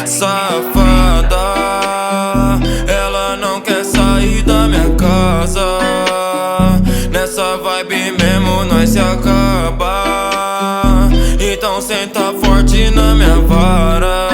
Safada, ela não quer sair da minha casa. Nessa vibe mesmo nós se acaba. Então senta forte na minha vara.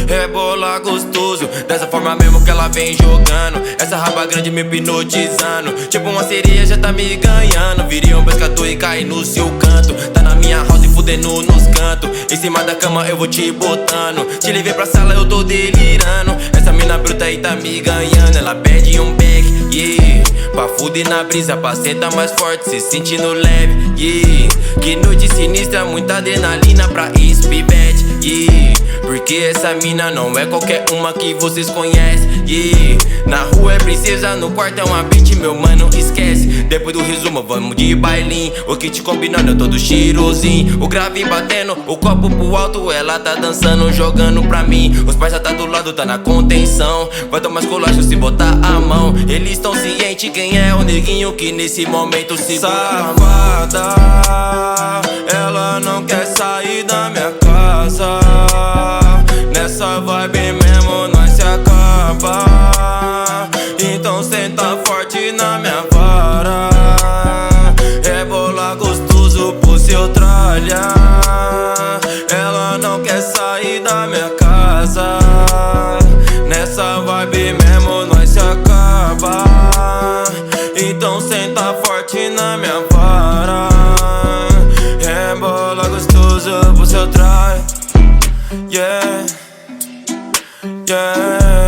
Rebola gostoso, dessa forma mesmo que ela vem jogando. Essa raba grande me hipnotizando. Tipo uma sereia já tá me ganhando. Virei um pescador e caí no seu canto. Tá na minha house fudendo nos cantos. Em cima da cama eu vou te botando. Te levei pra sala, eu tô delirando. Essa mina bruta aí tá me ganhando. Ela pede um back, yeah. Pra fuder na brisa, pra sentar mais forte, se sentindo leve, yeah. Que noite sinistra, muita adrenalina pra esse pivete, yeah. Porque essa mina não é qualquer uma que vocês conhecem, yeah. Na rua é princesa, no quarto é uma bitch, meu mano, esquece. Depois do resumo vamos de bailinho. O kit combinando, eu todo cheirosinho. O grave batendo, o copo pro alto. Ela tá dançando, jogando pra mim. Os parça tá do lado, tá na contenção. Vai tomar esculacho se botar a mão. Eles tão cientes quem é o neguinho que nesse momento se safada, ela não quer sair da minha casa. Nessa vibe mesmo nós se acaba. Então senta forte na minha vara. Rebola gostoso pro seu tralha. Ela não quer sair da minha casa. Nessa vibe mesmo nós se acaba. Então senta forte na minha vara. Rebola gostoso pro seu tralha. Yeah, yeah.